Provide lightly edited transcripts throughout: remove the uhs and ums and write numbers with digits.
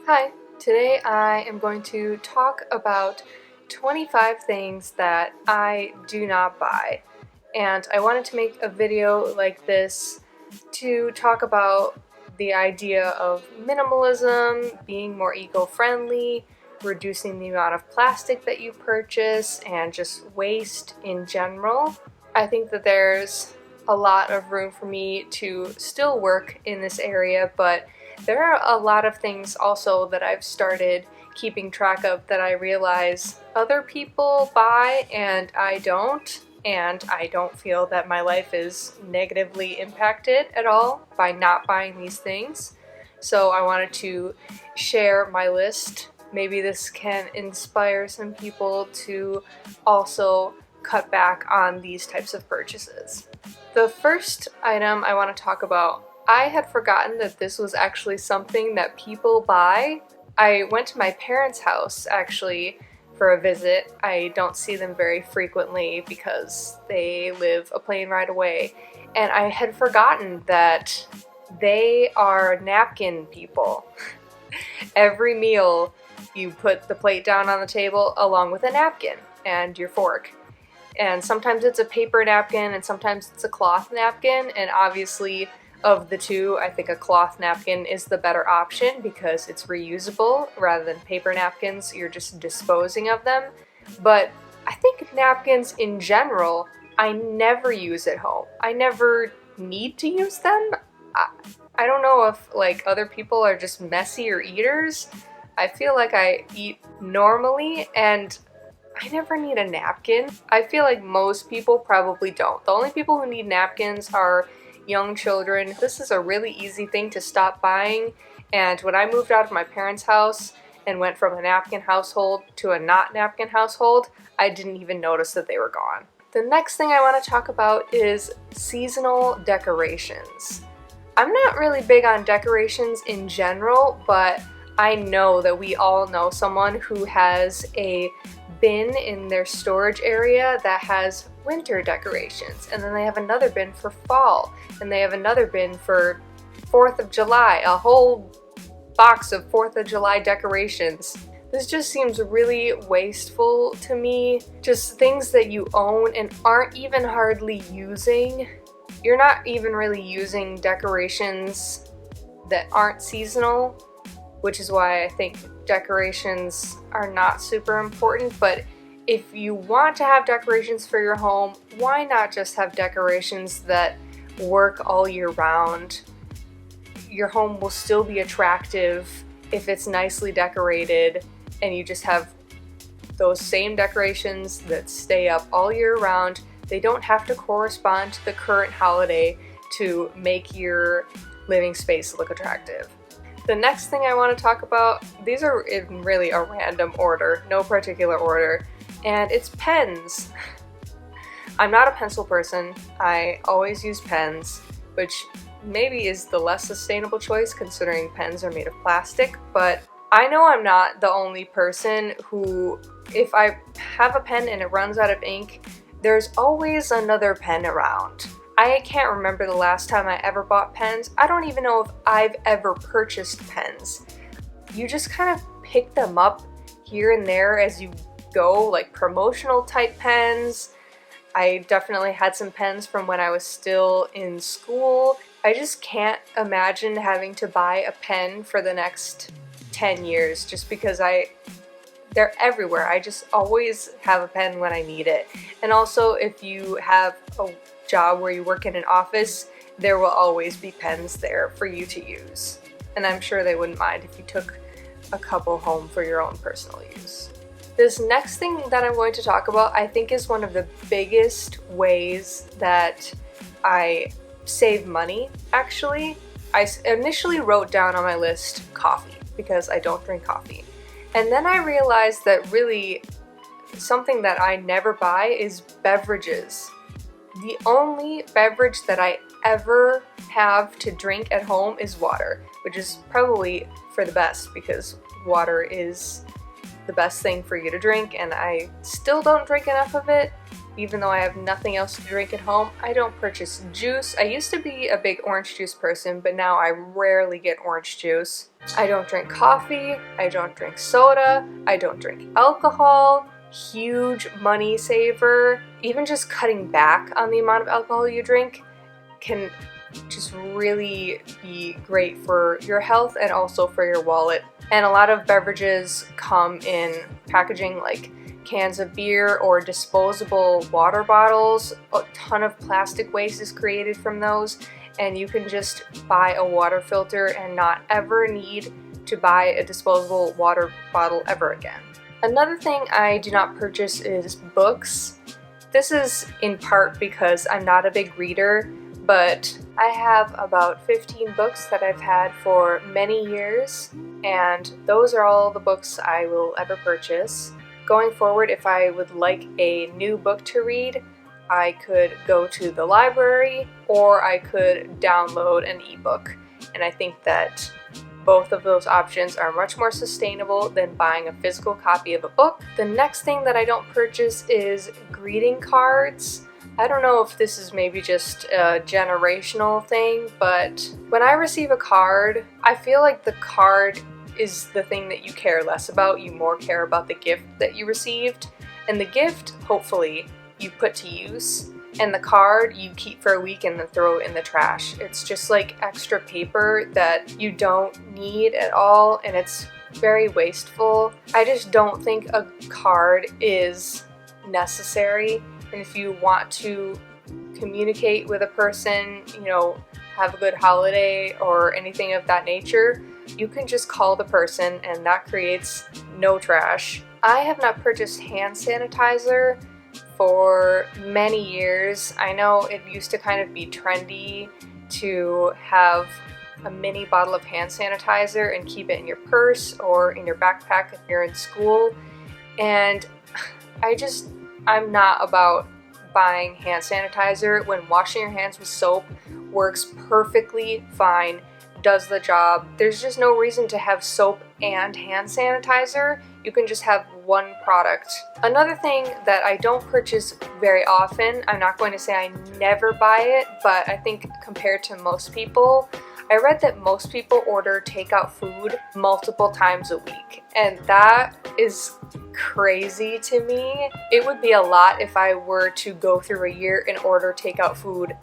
Hi, today I am going to talk about 25 things that I do not buy. And I wanted to make a video like this to talk about the idea of minimalism, being more eco-friendly, reducing the amount of plastic that you purchase, and just waste in general. I think that there's a lot of room for me to still work in this area, but there are a lot of things also that I've started keeping track of that I realize other people buy and I don't feel that my life is negatively impacted at all by not buying these things. So I wanted to share my list. Maybe this can inspire some people to also cut back on these types of purchases. The first item I want to talk about, I had forgotten that this was actually something that people buy. I went to my parents' house actually for a visit. I don't see them very frequently because they live a plane ride away, and I had forgotten that they are napkin people. Every meal you put the plate down on the table along with a napkin and your fork. And sometimes it's a paper napkin and sometimes it's a cloth napkin, and obviously of the two, I think a cloth napkin is the better option because it's reusable rather than paper napkins. You're just disposing of them. But I think napkins in general, I never use at home. I never need to use them. I don't know if like other people are just messier eaters. I feel like I eat normally and I never need a napkin. I feel like most people probably don't. The only people who need napkins are young children. This is a really easy thing to stop buying, and when I moved out of my parents' house and went from a napkin household to a not napkin household, I didn't even notice that they were gone. The next thing I want to talk about is seasonal decorations. I'm not really big on decorations in general, but I know that we all know someone who has a bin in their storage area that has winter decorations, and then they have another bin for fall, and they have another bin for 4th of July, a whole box of 4th of July decorations. This just seems really wasteful to me. Just things that you own and aren't even hardly using. You're not even really using decorations that aren't seasonal, which is why I think decorations are not super important. But if you want to have decorations for your home, why not just have decorations that work all year round? Your home will still be attractive if it's nicely decorated and you just have those same decorations that stay up all year round. They don't have to correspond to the current holiday to make your living space look attractive. The next thing I want to talk about, these are in really a random order, no particular order, and it's pens. I'm not a pencil person. I always use pens, which maybe is the less sustainable choice considering pens are made of plastic, but I know I'm not the only person who, if I have a pen and it runs out of ink, there's always another pen around. I can't remember the last time I ever bought pens. I don't even know if I've ever purchased pens. You just kind of pick them up here and there as you go, like promotional type pens. I definitely had some pens from when I was still in school. I just can't imagine having to buy a pen for the next 10 years just because they're everywhere. I just always have a pen when I need it. And also, if you have a job where you work in an office, there will always be pens there for you to use. And I'm sure they wouldn't mind if you took a couple home for your own personal use. This next thing that I'm going to talk about, I think, is one of the biggest ways that I save money, actually. I initially wrote down on my list coffee because I don't drink coffee. And then I realized that really something that I never buy is beverages. The only beverage that I ever have to drink at home is water, which is probably for the best because water is the best thing for you to drink, and I still don't drink enough of it. Even though I have nothing else to drink at home, I don't purchase juice. I used to be a big orange juice person, but now I rarely get orange juice. I don't drink coffee, I don't drink soda, I don't drink alcohol. Huge money saver. Even just cutting back on the amount of alcohol you drink can just really be great for your health and also for your wallet. And a lot of beverages come in packaging like cans of beer or disposable water bottles. A ton of plastic waste is created from those, and you can just buy a water filter and not ever need to buy a disposable water bottle ever again. Another thing I do not purchase is books. This is in part because I'm not a big reader, but I have about 15 books that I've had for many years, and those are all the books I will ever purchase. Going forward, if I would like a new book to read, I could go to the library or I could download an ebook, and I think that both of those options are much more sustainable than buying a physical copy of a book. The next thing that I don't purchase is greeting cards. I don't know if this is maybe just a generational thing, but when I receive a card, I feel like the card is the thing that you care less about. You more care about the gift that you received. And the gift, hopefully, you put to use. And the card you keep for a week and then throw it in the trash. It's just like extra paper that you don't need at all, and it's very wasteful. I just don't think a card is necessary. And if you want to communicate with a person, have a good holiday or anything of that nature, you can just call the person and that creates no trash. I have not purchased hand sanitizer for many years. I know it used to kind of be trendy to have a mini bottle of hand sanitizer and keep it in your purse or in your backpack if you're in school, and I'm not about buying hand sanitizer when washing your hands with soap works perfectly fine, does the job. There's just no reason to have soap and hand sanitizer. You can just have one product. Another thing that I don't purchase very often, I'm not going to say I never buy it, but I think compared to most people, I read that most people order takeout food multiple times a week, and that is crazy to me. It would be a lot if I were to go through a year and order takeout food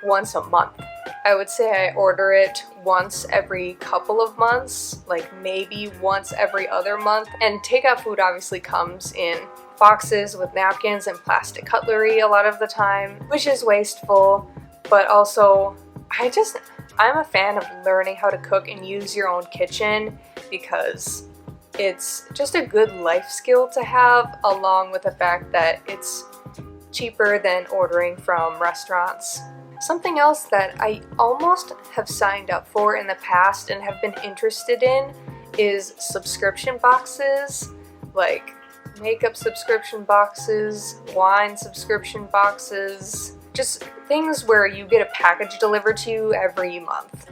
once a month. I would say I order it once every couple of months, like maybe once every other month. And takeout food obviously comes in boxes with napkins and plastic cutlery a lot of the time, which is wasteful, but also I'm a fan of learning how to cook and use your own kitchen because it's just a good life skill to have, along with the fact that it's cheaper than ordering from restaurants. Something else that I almost have signed up for in the past and have been interested in is subscription boxes, like makeup subscription boxes, wine subscription boxes, just things where you get a package delivered to you every month.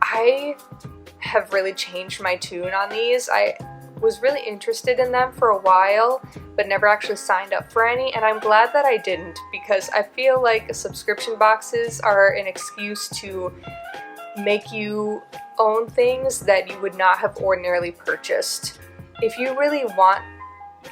I have really changed my tune on these. I was really interested in them for a while, but never actually signed up for any, and I'm glad that I didn't, because I feel like subscription boxes are an excuse to make you own things that you would not have ordinarily purchased. If you really want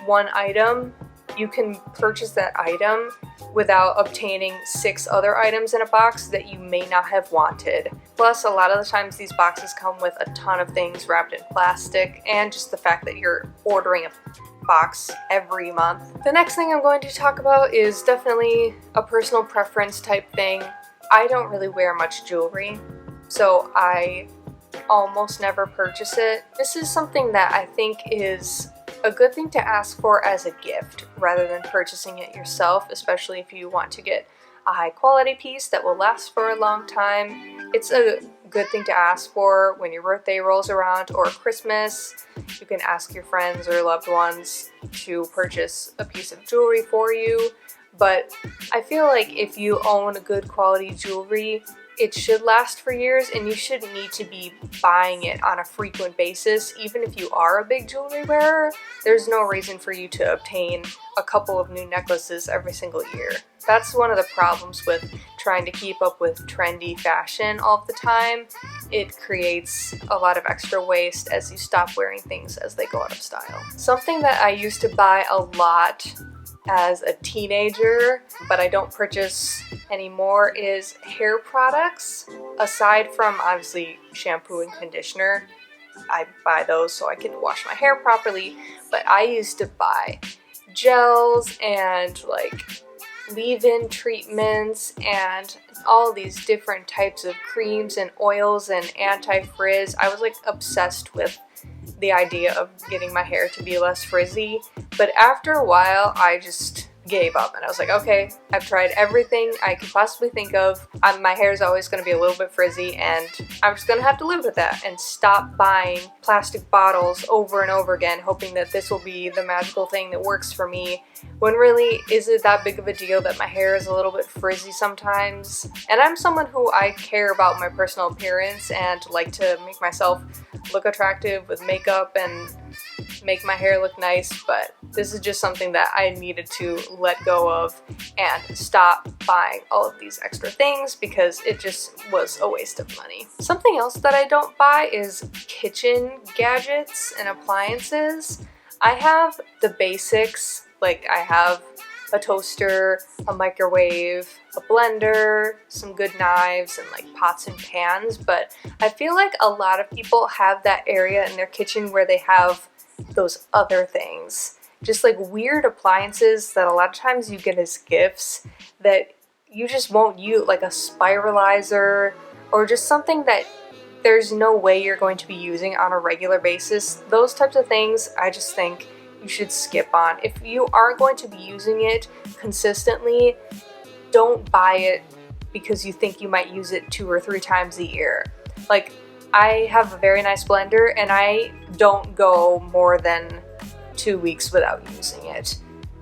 one item, you can purchase that item without obtaining 6 other items in a box that you may not have wanted. Plus, a lot of the times these boxes come with a ton of things wrapped in plastic, and just the fact that you're ordering a box every month. The next thing I'm going to talk about is definitely a personal preference type thing. I don't really wear much jewelry, so I almost never purchase it. This is something that I think is a good thing to ask for as a gift rather than purchasing it yourself, especially if you want to get a high quality piece that will last for a long time. It's a good thing to ask for when your birthday rolls around or Christmas. You can ask your friends or loved ones to purchase a piece of jewelry for you. But I feel like if you own good quality jewelry, it should last for years, and you shouldn't need to be buying it on a frequent basis. Even if you are a big jewelry wearer, there's no reason for you to obtain a couple of new necklaces every single year. That's one of the problems with trying to keep up with trendy fashion all the time. It creates a lot of extra waste as you stop wearing things as they go out of style. Something that I used to buy a lot as a teenager, but I don't purchase anymore, is hair products. Aside from obviously shampoo and conditioner, I buy those so I can wash my hair properly, but I used to buy gels and like leave-in treatments and all these different types of creams and oils and anti-frizz. I was like obsessed with the idea of getting my hair to be less frizzy, but after a while I just gave up and I was like, okay, I've tried everything I could possibly think of. My hair is always going to be a little bit frizzy, and I'm just going to have to live with that and stop buying plastic bottles over and over again, hoping that this will be the magical thing that works for me, when really, is it that big of a deal that my hair is a little bit frizzy sometimes? And I'm someone who I care about my personal appearance and like to make myself look attractive with makeup and make my hair look nice, but this is just something that I needed to let go of and stop buying all of these extra things because it just was a waste of money. Something else that I don't buy is kitchen gadgets and appliances. I have the basics, like I have a toaster, a microwave, a blender, some good knives, and like pots and pans, but I feel like a lot of people have that area in their kitchen where they have those other things. Just like weird appliances that a lot of times you get as gifts that you just won't use, like a spiralizer or just something that there's no way you're going to be using on a regular basis. Those types of things I just think you should skip on. If you aren't going to be using it consistently, don't buy it because you think you might use it 2 or 3 times a year. Like, I have a very nice blender and I don't go more than 2 weeks without using it.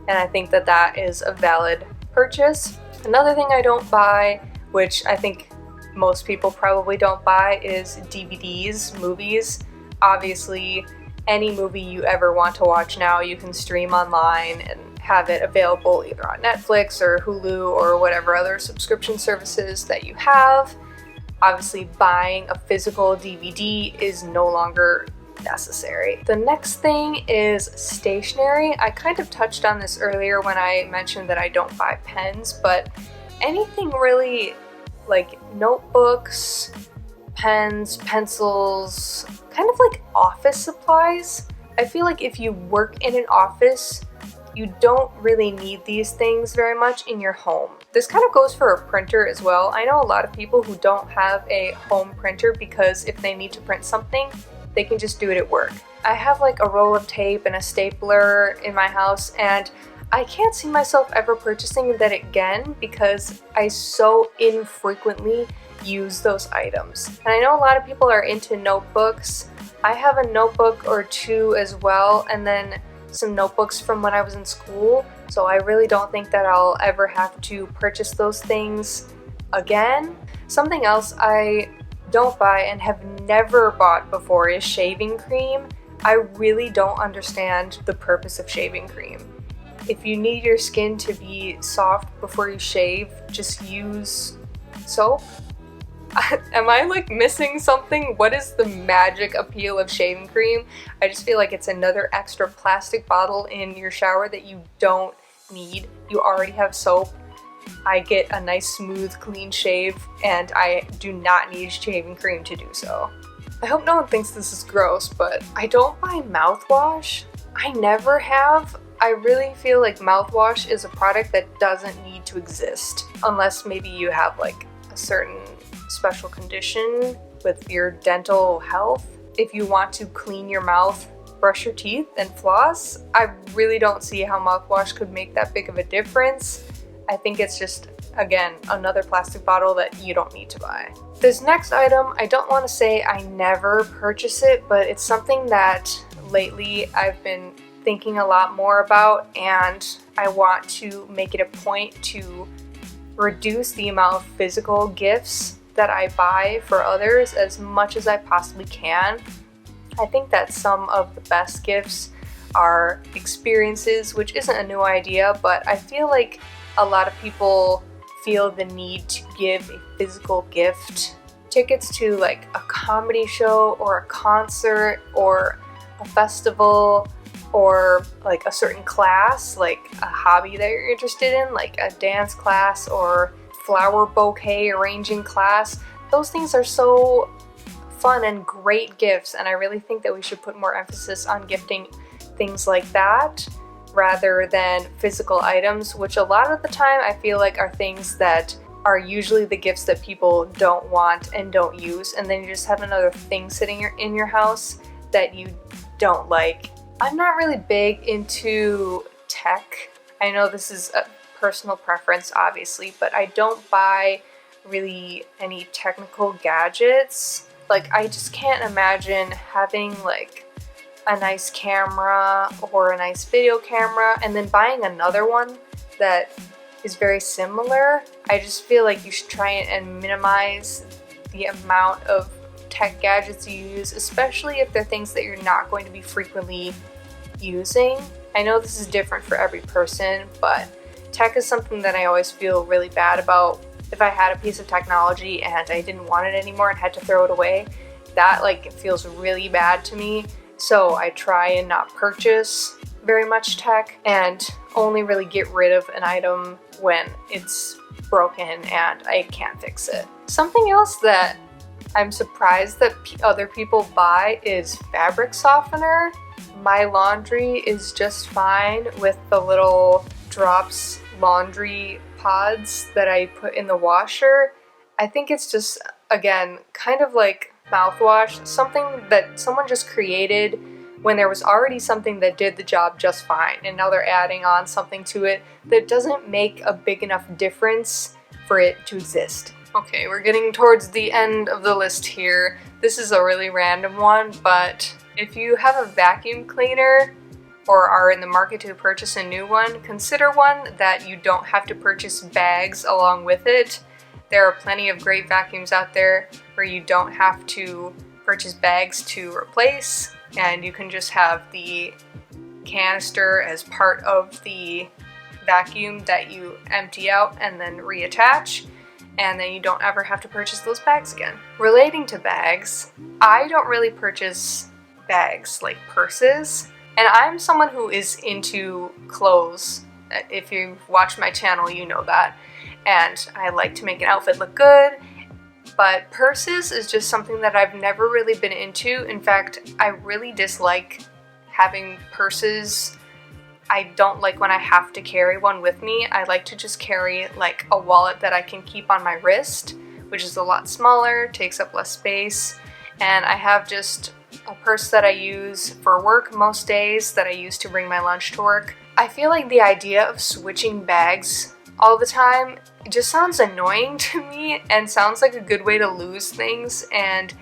And I think that that is a valid purchase. Another thing I don't buy, which I think most people probably don't buy, is DVDs, movies. Obviously, any movie you ever want to watch now, you can stream online and have it available either on Netflix or Hulu or whatever other subscription services that you have. Obviously, buying a physical DVD is no longer necessary. The next thing is stationery. I kind of touched on this earlier when I mentioned that I don't buy pens, but anything really like notebooks, pens, pencils, kind of like office supplies. I feel like if you work in an office, you don't really need these things very much in your home. This kind of goes for a printer as well. I know a lot of people who don't have a home printer because if they need to print something, they can just do it at work. I have like a roll of tape and a stapler in my house, and I can't see myself ever purchasing that again because I so infrequently use those items. And I know a lot of people are into notebooks. I have a notebook or 2 as well, and then some notebooks from when I was in school, so I really don't think that I'll ever have to purchase those things again. Something else I don't buy and have never bought before is shaving cream. I really don't understand the purpose of shaving cream. If you need your skin to be soft before you shave, just use soap. Am I like missing something? What is the magic appeal of shaving cream? I just feel like it's another extra plastic bottle in your shower that you don't need. You already have soap. I get a nice smooth clean shave and I do not need shaving cream to do so. I hope no one thinks this is gross, but I don't buy mouthwash. I never have. I really feel like mouthwash is a product that doesn't need to exist unless maybe you have like a certain special condition with your dental health. If you want to clean your mouth, brush your teeth, and floss, I really don't see how mouthwash could make that big of a difference. I think it's just, again, another plastic bottle that you don't need to buy. This next item, I don't want to say I never purchase it, but it's something that lately I've been thinking a lot more about, and I want to make it a point to reduce the amount of physical gifts that I buy for others as much as I possibly can. I think that some of the best gifts are experiences, which isn't a new idea, but I feel like a lot of people feel the need to give a physical gift. Tickets to like a comedy show or a concert or a festival or like a certain class, like a hobby that you're interested in, like a dance class or flower bouquet arranging class. Those things are so fun and great gifts, and I really think that we should put more emphasis on gifting things like that rather than physical items, which a lot of the time I feel like are things that are usually the gifts that people don't want and don't use, and then you just have another thing sitting in your house that you don't like. I'm not really big into tech. I know this is a personal preference, obviously, but I don't buy really any technical gadgets. Like, I just can't imagine having like a nice camera or a nice video camera and then buying another one that is very similar. I just feel like you should try and minimize the amount of tech gadgets you use, especially if they're things that you're not going to be frequently using. I know this is different for every person, but tech is something that I always feel really bad about. If I had a piece of technology and I didn't want it anymore and had to throw it away, that like feels really bad to me. So I try and not purchase very much tech and only really get rid of an item when it's broken and I can't fix it. Something else that I'm surprised that other people buy is fabric softener. My laundry is just fine with the little drops laundry pods that I put in the washer. I think it's just, again, kind of like mouthwash, something that someone just created when there was already something that did the job just fine, and now they're adding on something to it that doesn't make a big enough difference for it to exist. Okay, we're getting towards the end of the list here. This is a really random one, but if you have a vacuum cleaner or are in the market to purchase a new one, consider one that you don't have to purchase bags along with it. There are plenty of great vacuums out there where you don't have to purchase bags to replace, and you can just have the canister as part of the vacuum that you empty out and then reattach, and then you don't ever have to purchase those bags again. Relating to bags, I don't really purchase bags like purses, and I'm someone who is into clothes. If you've watched my channel, you know that. And I like to make an outfit look good, but purses is just something that I've never really been into. In fact, I really dislike having purses. I don't like when I have to carry one with me. I like to just carry like a wallet that I can keep on my wrist, which is a lot smaller, takes up less space, and I have just a purse that I use for work most days that I use to bring my lunch to work. I feel like the idea of switching bags all the time just sounds annoying to me and sounds like a good way to lose things and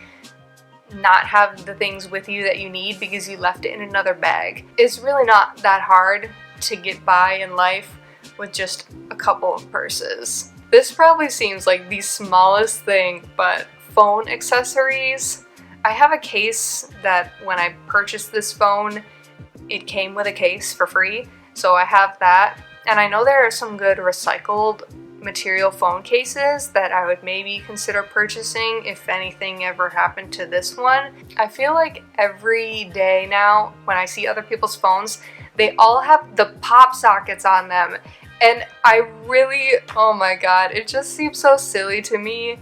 not have the things with you that you need because you left it in another bag. It's really not that hard to get by in life with just a couple of purses. This probably seems like the smallest thing, but phone accessories. I have a case that when I purchased this phone, it came with a case for free, so I have that. And I know there are some good recycled material phone cases that I would maybe consider purchasing if anything ever happened to this one. I feel like every day now when I see other people's phones, they all have the pop sockets on them. And I really, oh my god, it just seems so silly to me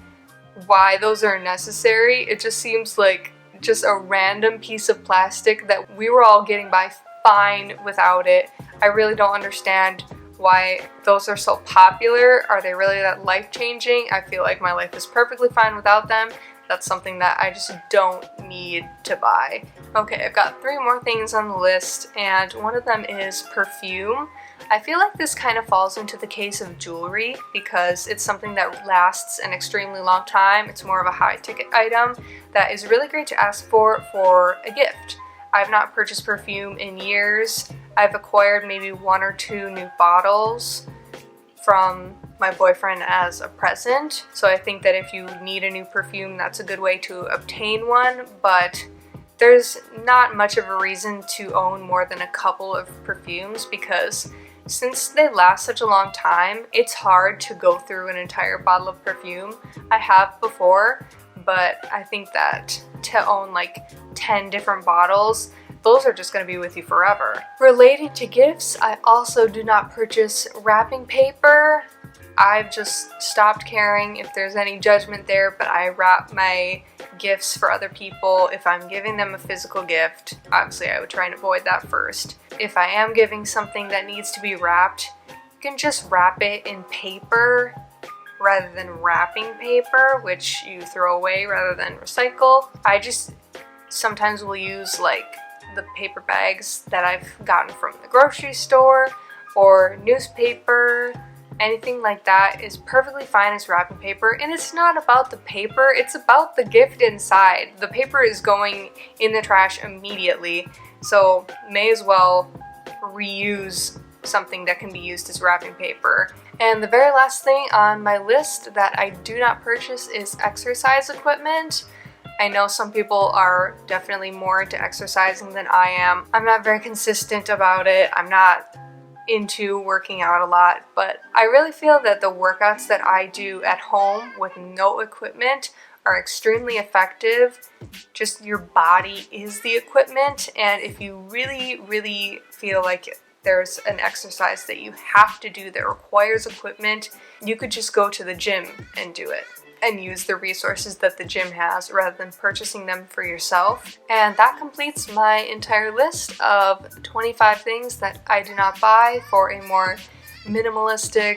why those are necessary. It just seems like just a random piece of plastic that we were all getting by fine without it. I really don't understand why those are so popular. Are they really that life-changing? I feel like my life is perfectly fine without them. That's something that I just don't need to buy. Okay, I've got 3 more things on the list, and one of them is perfume. I feel like this kind of falls into the case of jewelry because it's something that lasts an extremely long time. It's more of a high-ticket item that is really great to ask for a gift. I've not purchased perfume in years. I've acquired maybe 1 or 2 new bottles from my boyfriend as a present. So I think that if you need a new perfume, that's a good way to obtain one, but there's not much of a reason to own more than a couple of perfumes because since they last such a long time, it's hard to go through an entire bottle of perfume. I have before, but I think that to own like 10 different bottles, those are just going to be with you forever. Relating to gifts, I also do not purchase wrapping paper. I've just stopped caring if there's any judgment there, but I wrap my gifts for other people. If I'm giving them a physical gift, obviously I would try and avoid that first. If I am giving something that needs to be wrapped, you can just wrap it in paper rather than wrapping paper, which you throw away rather than recycle. I just sometimes will use like the paper bags that I've gotten from the grocery store or newspaper. Anything like that is perfectly fine as wrapping paper, and it's not about the paper, it's about the gift inside. The paper is going in the trash immediately, so may as well reuse something that can be used as wrapping paper. And the very last thing on my list that I do not purchase is exercise equipment. I know some people are definitely more into exercising than I am. I'm not very consistent about it. I'm not into working out a lot, but I really feel that the workouts that I do at home with no equipment are extremely effective. Just your body is the equipment, and if you really feel like there's an exercise that you have to do that requires equipment, you could just go to the gym and do it and use the resources that the gym has rather than purchasing them for yourself. And that completes my entire list of 25 things that I do not buy for a more minimalistic,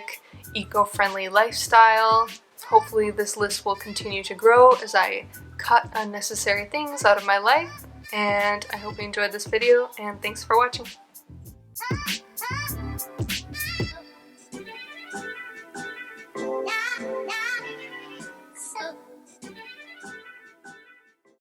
eco-friendly lifestyle. Hopefully this list will continue to grow as I cut unnecessary things out of my life. And I hope you enjoyed this video, and thanks for watching.